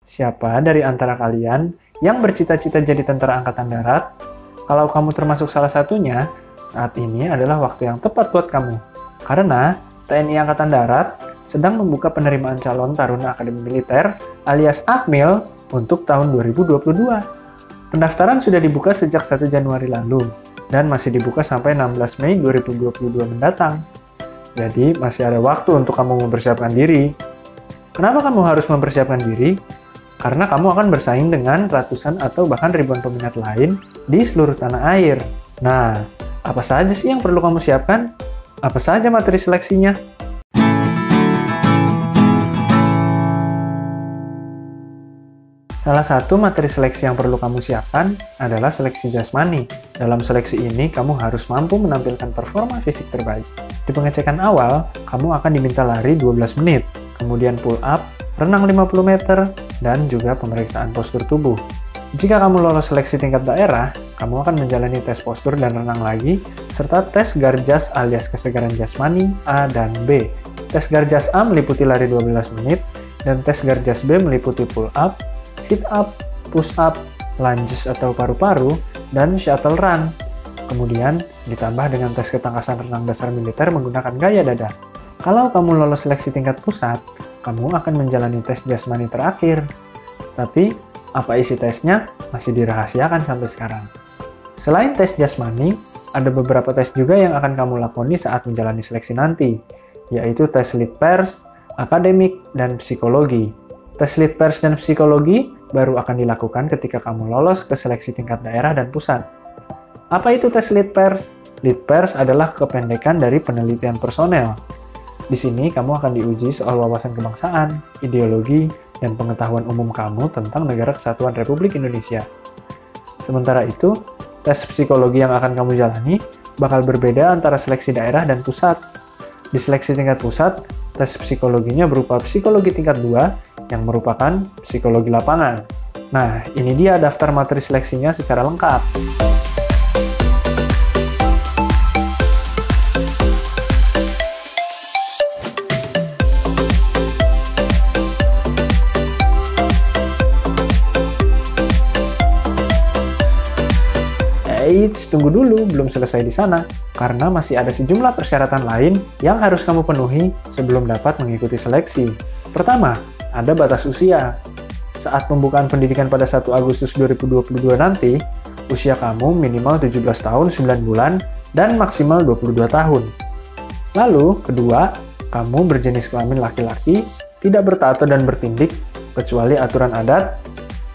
Siapa dari antara kalian yang bercita-cita jadi tentara angkatan darat? Kalau kamu termasuk salah satunya, saat ini adalah waktu yang tepat buat kamu. Karena TNI Angkatan Darat sedang membuka penerimaan calon Taruna Akademi Militer alias Akmil untuk tahun 2022. Pendaftaran sudah dibuka sejak 1 Januari lalu dan masih dibuka sampai 16 Mei 2022 mendatang. Jadi masih ada waktu untuk kamu mempersiapkan diri. Kenapa kamu harus mempersiapkan diri? Karena kamu akan bersaing dengan ratusan atau bahkan ribuan peminat lain di seluruh tanah air. Nah, apa saja sih yang perlu kamu siapkan? Apa saja materi seleksinya? Salah satu materi seleksi yang perlu kamu siapkan adalah seleksi jasmani. Dalam seleksi ini, kamu harus mampu menampilkan performa fisik terbaik. Di pengecekan awal, kamu akan diminta lari 12 menit, kemudian pull up, renang 50 meter, dan juga pemeriksaan postur tubuh. Jika kamu lolos seleksi tingkat daerah, kamu akan menjalani tes postur dan renang lagi, serta tes Garjas alias kesegaran jasmani A dan B. Tes Garjas A meliputi lari 12 menit, dan tes Garjas B meliputi pull up, sit up, push up, lunges atau paru-paru, dan shuttle run. Kemudian ditambah dengan tes ketangkasan renang dasar militer menggunakan gaya dada. Kalau kamu lolos seleksi tingkat pusat, kamu akan menjalani tes jasmani terakhir. Tapi, apa isi tesnya masih dirahasiakan sampai sekarang. Selain tes jasmani, ada beberapa tes juga yang akan kamu lakoni saat menjalani seleksi nanti, yaitu tes lead pers, akademik, dan psikologi. Tes lead pers dan psikologi baru akan dilakukan ketika kamu lolos ke seleksi tingkat daerah dan pusat. Apa itu tes lead pers? Lead pers adalah kependekan dari penelitian personel. Di sini kamu akan diuji soal wawasan kebangsaan, ideologi, dan pengetahuan umum kamu tentang Negara Kesatuan Republik Indonesia. Sementara itu, tes psikologi yang akan kamu jalani bakal berbeda antara seleksi daerah dan pusat. Di seleksi tingkat pusat, tes psikologinya berupa psikologi tingkat 2 yang merupakan psikologi lapangan. Nah, ini dia daftar materi seleksinya secara lengkap. Eits, tunggu dulu, belum selesai di sana, karena masih ada sejumlah persyaratan lain yang harus kamu penuhi sebelum dapat mengikuti seleksi. Pertama, ada batas usia. Saat pembukaan pendidikan pada 1 Agustus 2022 nanti, usia kamu minimal 17 tahun 9 bulan dan maksimal 22 tahun. Lalu, kedua, kamu berjenis kelamin laki-laki, tidak bertato dan bertindik, kecuali aturan adat,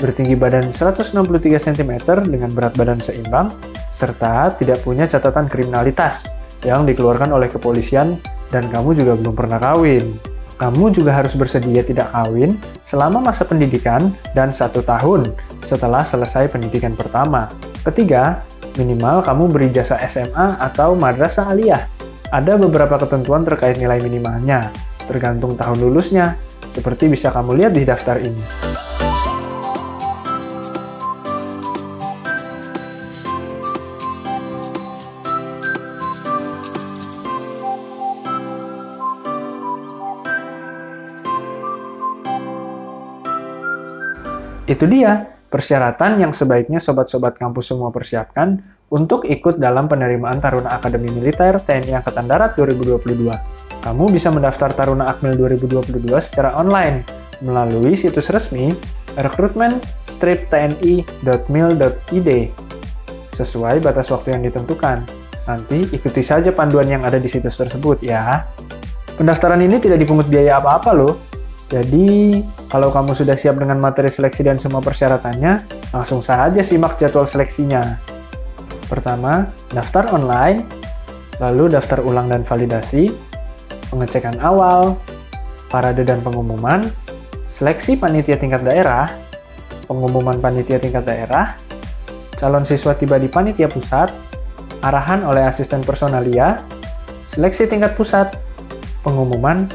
bertinggi badan 163 cm dengan berat badan seimbang, serta tidak punya catatan kriminalitas yang dikeluarkan oleh kepolisian dan kamu juga belum pernah kawin. Kamu juga harus bersedia tidak kawin selama masa pendidikan dan 1 tahun setelah selesai pendidikan pertama. Ketiga, minimal kamu berijazah SMA atau madrasah aliyah. Ada beberapa ketentuan terkait nilai minimalnya, tergantung tahun lulusnya, seperti bisa kamu lihat di daftar ini. Itu dia persyaratan yang sebaiknya sobat-sobat kampus semua persiapkan untuk ikut dalam penerimaan Taruna Akademi Militer TNI Angkatan Darat 2022. Kamu bisa mendaftar Taruna Akmil 2022 secara online melalui situs resmi recruitment-tni.mil.id sesuai batas waktu yang ditentukan. Nanti ikuti saja panduan yang ada di situs tersebut ya. Pendaftaran ini tidak dipungut biaya apa-apa loh. Jadi, kalau kamu sudah siap dengan materi seleksi dan semua persyaratannya, langsung saja simak jadwal seleksinya. Pertama, daftar online, lalu daftar ulang dan validasi, pengecekan awal, parade dan pengumuman, seleksi panitia tingkat daerah, pengumuman panitia tingkat daerah, calon siswa tiba di panitia pusat, arahan oleh asisten personalia, seleksi tingkat pusat, pengumuman,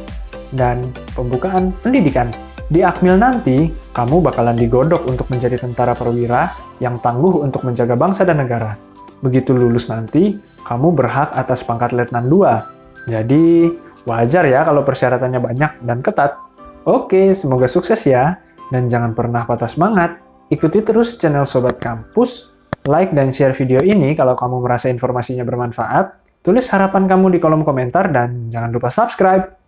dan pembukaan pendidikan. Di Akmil nanti, kamu bakalan digodok untuk menjadi tentara perwira yang tangguh untuk menjaga bangsa dan negara. Begitu lulus nanti, kamu berhak atas pangkat Letnan 2. Jadi, wajar ya kalau persyaratannya banyak dan ketat. Oke, semoga sukses ya. Dan jangan pernah patah semangat, ikuti terus channel Sobat Kampus, like dan share video ini kalau kamu merasa informasinya bermanfaat, tulis harapan kamu di kolom komentar, dan jangan lupa subscribe.